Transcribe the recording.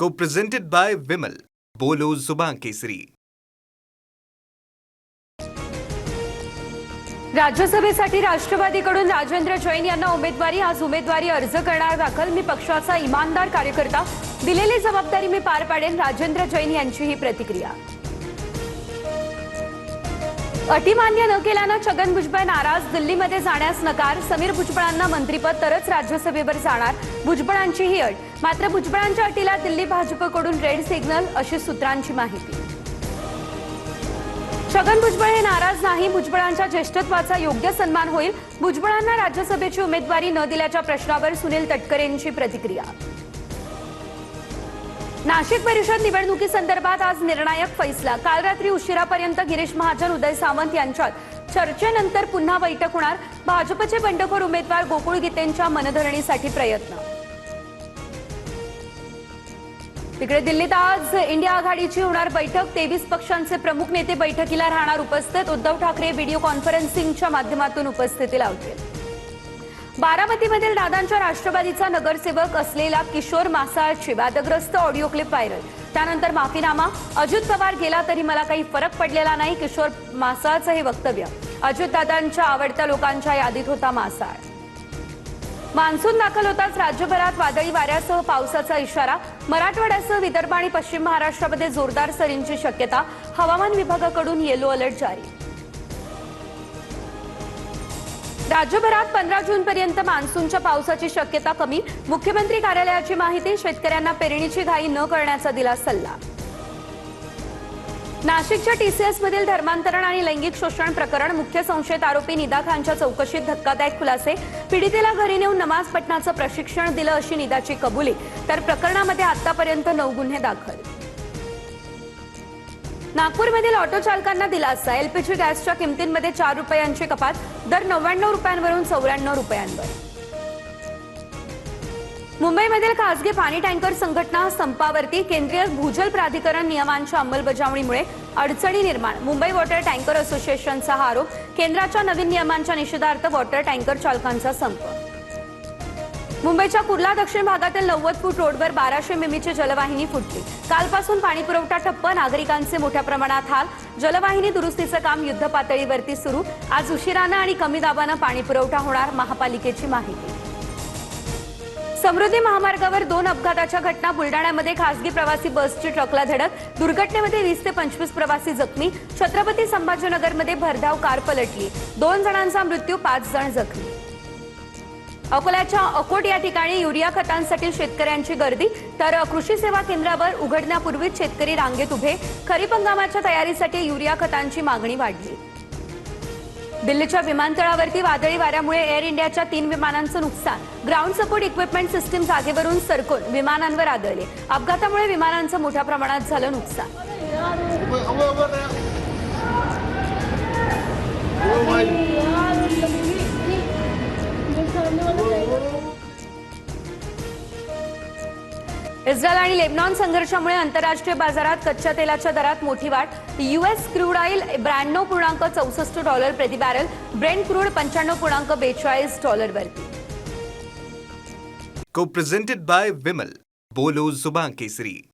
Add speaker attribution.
Speaker 1: Co-presented by Vimal. बोलो जुबान केसरी.
Speaker 2: राज्यसभेसाठी राष्ट्रवादीकडून राजेंद्र जैन यांना उमेदवारी. आज उमेदवारी अर्ज करणार दाखल. मी पक्षाचा इमानदार कार्यकर्ता, दिलेली जबाबदारी मी पार पाडेन. राजेंद्र जैन यांची ही प्रतिक्रिया. अटी मान्य न केल्यानं छगन भुजबळ नाराज. दिल्लीमध्ये जाण्यास नकार. समीर भुजबळांना मंत्रिपद तरच राज्यसभेवर जाणार, भुजबळांची ही अट. मात्र भुजबळांच्या अटीला दिल्ली भाजपकडून रेड सिग्नल, अशी सूत्रांची माहिती. छगन भुजबळ हे नाराज नाही. भुजबळांच्या ज्येष्ठत्वाचा योग्य सन्मान होईल. भुजबळांना राज्यसभेची उमेदवारी न दिल्याच्या प्रश्नावर सुनील तटकरेंची प्रतिक्रिया. नाशिक परिषद निवडणुकीसंदर्भात आज निर्णायक फैसला. काल रात्री उशिरापर्यंत गिरीश महाजन, उदय सामंत यांच्यात चर्चेनंतर पुन्हा बैठक होणार. भाजपचे बंडखोर उमेदवार गोकुळ गीतेंच्या मनधरणीसाठी प्रयत्न. तिकडे दिल्लीत आज इंडिया आघाडीची होणार बैठक. 23 पक्षांचे प्रमुख नेते बैठकीला राहणार उपस्थित. उद्धव ठाकरे व्हिडिओ कॉन्फरन्सिंगच्या माध्यमातून उपस्थिती लावतील. बारामतीमधील दादांच्या राष्ट्रवादीचा नगरसेवक असलेला किशोर मासाळची वादग्रस्त ऑडिओ क्लिप व्हायरल. त्यानंतर माफीनामा. अजित पवार गेला तरी मला काही फरक पडलेला नाही, किशोर मासाळचं हे वक्तव्य. अजितदादांच्या आवडत्या लोकांच्या यादीत होता मासाळ. मान्सून दाखल होताच राज्यभरात वादळी वाऱ्यासह पावसाचा इशारा. मराठवाड्यासह विदर्भ आणि पश्चिम महाराष्ट्रामध्ये जोरदार सरींची शक्यता. हवामान विभागाकडून येलो अलर्ट जारी. राज्यभरात 15 जूनपर्यंत मान्सूनच्या पावसाची शक्यता कमी. मुख्यमंत्री कार्यालयाची माहिती. शेतकऱ्यांना पेरणीची घाई न करण्याचा दिला सल्ला. नाशिकच्या TCS मधील धर्मांतरण आणि लैंगिक शोषण प्रकरण. मुख्य संशयित आरोपी निदा खानच्या चौकशीत धक्कादायक खुलासे. पीडितेला घरी नेऊन नमाज पठणाचं प्रशिक्षण दिलं, अशी निदाची कबुली. तर प्रकरणामध्ये आतापर्यंत 9 गुन्हे दाखल. नागपूरमधील ऑटो चालकांना दिलासा. LPG गॅसच्या किमतींमध्ये 4 रुपयांची कपात. दर 99 रुपयांवरून 94 रुपयांवर. मुंबईमधील खासगी पाणी टँकर संघटना संपावरती. केंद्रीय भूजल प्राधिकरण नियमांच्या अंमलबजावणीमुळे अडचणी निर्माण. मुंबई वॉटर टँकर असोसिएशनचा हा आरोप. केंद्राच्या नवीन नियमांच्या निषेधार्थ वॉटर टँकर चालकांचा संप. मुंबईच्या कुर्ला दक्षिण भागातील 90 फूट रोडवर 1200 मिमीची जलवाहिनी फुटली. कालपासून पाणीपुरवठा ठप्प. नागरिकांचे मोठ्या प्रमाणात हाल. जलवाहिनी दुरुस्तीचं काम युद्धपातळीवरती सुरू. आज उशिरानं आणि कमी दाबानं पाणीपुरवठा होणार, महापालिकेची माहिती. समृद्धी महामार्गावर 2 अपघाताच्या घटना. बुलडाण्यामध्ये खासगी प्रवासी बसची ट्रकला धडक. दुर्घटनेमध्ये 20 ते 25 प्रवासी जखमी. छत्रपती संभाजीनगरमध्ये भरधाव कार पलटली. 2 जणांचा मृत्यू, 5 जण जखमी. अकोल्याच्या अकोट या ठिकाणी युरिया खतांसाठी शेतकऱ्यांची गर्दी. तर कृषी सेवा केंद्रावर उघडण्यापूर्वीच शेतकरी रांगेत उभे. खरीप हंगामाच्या तयारीसाठी युरिया खतांची मागणी वाढली. दिल्लीच्या विमानतळावरती वादळी वाऱ्यामुळे एअर इंडियाच्या 3 विमानांचं नुकसान. ग्राउंड सपोर्ट इक्विपमेंट सिस्टीम जागेवरून सरकून विमानांवर आदळले. अपघातामुळे विमानांचं मोठ्या प्रमाणात झालं नुकसान. इस्रायल आणि लेबनॉन संघर्षामुळे आंतरराष्ट्रीय बाजारात कच्च्या तेलाच्या दरात मोठी वाढ. US क्रूड ऑइल $92.64 प्रति बॅरल. ब्रेंट क्रूड $95.42 वरती.
Speaker 1: Co-presented by Vimal. बोलो जुबान केसरी.